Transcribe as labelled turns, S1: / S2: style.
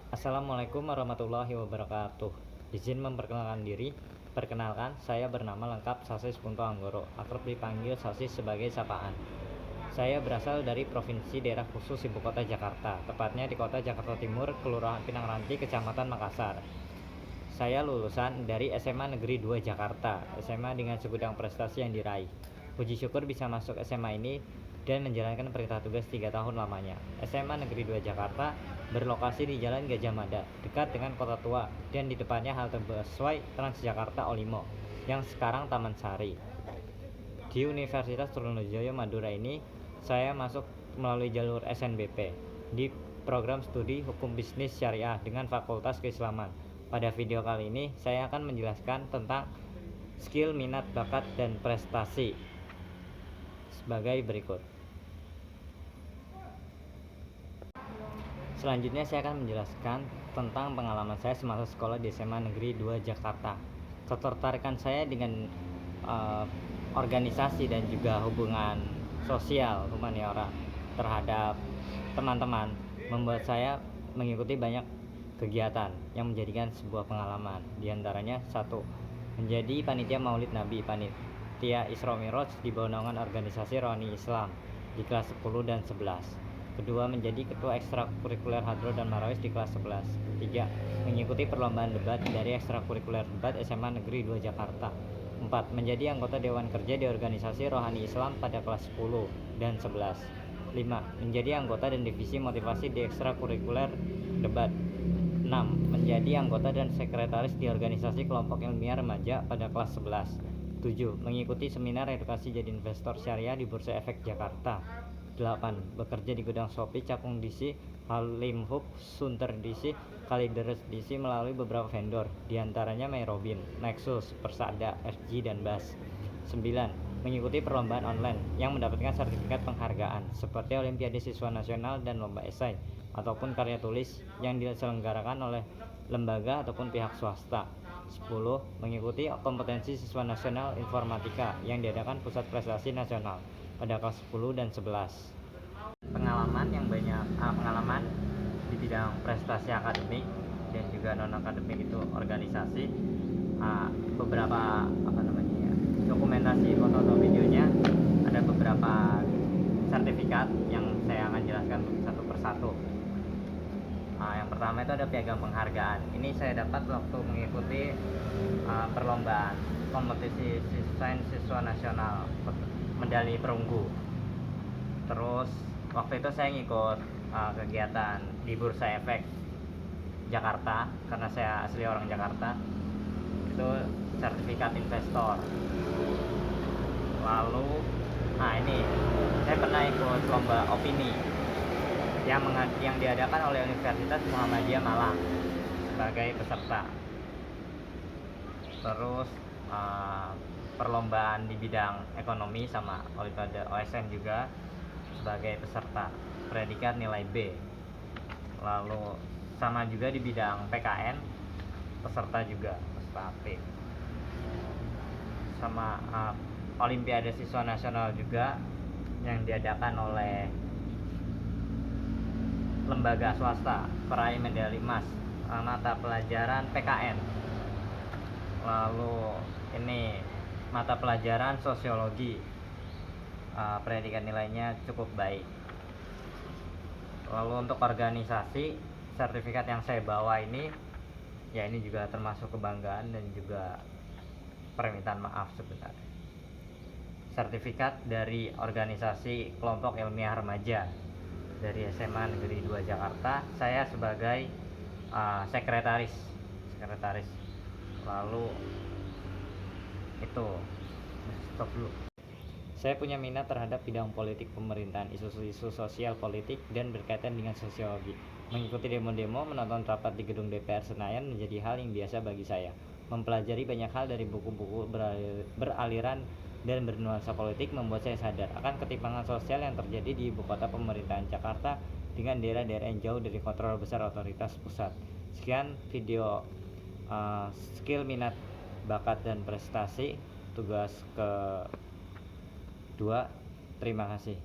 S1: Assalamualaikum warahmatullahi wabarakatuh. Izin memperkenalkan diri. Perkenalkan, saya bernama lengkap Sasis Punto Anggoro, akrab dipanggil Sasis sebagai sapaan. Saya berasal dari Provinsi Daerah Khusus Ibu Kota Jakarta, tepatnya di Kota Jakarta Timur, Kelurahan Pinang Ranti, Kecamatan Makassar. Saya lulusan dari SMA Negeri 2 Jakarta, SMA dengan segudang prestasi yang diraih. Puji syukur bisa masuk SMA ini dan menjalankan perintah tugas 3 tahun lamanya. SMA Negeri 2 Jakarta berlokasi di Jalan Gajah Mada, dekat dengan Kota Tua, dan di depannya halte busway Transjakarta Olimo, yang sekarang Taman Sari. Di Universitas Trunojoyo Madura ini, saya masuk melalui jalur SNBP di program studi Hukum Bisnis Syariah dengan Fakultas Keislaman. Pada video kali ini, saya akan menjelaskan tentang skill, minat, bakat, dan prestasi sebagai berikut. Selanjutnya saya akan menjelaskan tentang pengalaman saya semasa sekolah di SMA Negeri 2 Jakarta. Ketertarikan saya dengan organisasi dan juga hubungan sosial humaniora terhadap teman-teman membuat saya mengikuti banyak kegiatan yang menjadikan sebuah pengalaman. Di antaranya, 1. Menjadi panitia Maulid Nabi, panitia Isra Mi'raj di bawah naungan organisasi Rohani Islam di kelas 10 dan 11. Kedua, menjadi ketua ekstrakurikuler Hadroh dan Marawis di kelas 11. Ketiga, mengikuti perlombaan debat dari ekstrakurikuler debat SMA Negeri 2 Jakarta. 4. Menjadi anggota Dewan Kerja di organisasi Rohani Islam pada kelas 10 dan 11. 5. Menjadi anggota dan divisi motivasi di ekstrakurikuler debat. 6. Menjadi anggota dan sekretaris di organisasi kelompok ilmiah remaja pada kelas 11. 7. Mengikuti seminar edukasi jadi investor syariah di Bursa Efek Jakarta. 8. Bekerja di gudang Shopee, Cakung DC, Halim Hub, Sunter DC, Kalideres DC melalui beberapa vendor, diantaranya Mayrobin, Nexus, Persada, FG, dan BAS. 9. Mengikuti perlombaan online yang mendapatkan sertifikat penghargaan seperti Olimpiade Siswa Nasional dan Lomba Esai ataupun karya tulis yang diselenggarakan oleh lembaga ataupun pihak swasta. 10. Mengikuti kompetensi siswa nasional informatika yang diadakan Pusat Prestasi Nasional pada kelas 10 dan 11. Pengalaman di bidang prestasi akademik dan juga non akademik itu organisasi, beberapa dokumentasi foto atau videonya, ada beberapa sertifikat yang saya akan jelaskan satu persatu. Yang pertama itu ada piagam penghargaan. Ini saya dapat waktu mengikuti perlombaan kompetisi sains siswa nasional medali perunggu. Terus waktu itu saya ngikut kegiatan di Bursa Efek Jakarta karena saya asli orang Jakarta. Itu sertifikat investor. Lalu ini saya pernah ikut lomba opini yang diadakan oleh Universitas Muhammadiyah Malang sebagai peserta. Terus perlombaan di bidang ekonomi sama Olimpiade OSN juga sebagai peserta, predikat nilai B. Lalu sama juga di bidang PKN, peserta juga, peserta aktif. Sama Olimpiade Siswa Nasional juga yang diadakan oleh lembaga swasta, peraih medali emas mata pelajaran PKN. Lalu ini mata pelajaran sosiologi, predikat nilainya cukup baik. Lalu untuk organisasi, sertifikat yang saya bawa ini juga termasuk kebanggaan dan juga permintaan maaf sebenarnya. Sertifikat dari organisasi kelompok ilmiah remaja dari SMA Negeri 2 Jakarta, saya sebagai sekretaris. Lalu itu stop dulu. Saya punya minat terhadap bidang politik pemerintahan, isu-isu sosial politik dan berkaitan dengan sosiologi. Mengikuti demo-demo, menonton rapat di gedung DPR Senayan menjadi hal yang biasa bagi saya. Mempelajari banyak hal dari buku-buku beraliran dan bernuansa politik membuat saya sadar akan ketimpangan sosial yang terjadi di ibu kota pemerintahan Jakarta dengan daerah-daerah yang jauh dari kontrol besar otoritas pusat. Sekian video skill, minat, bakat, dan prestasi tugas ke-2. Terima kasih.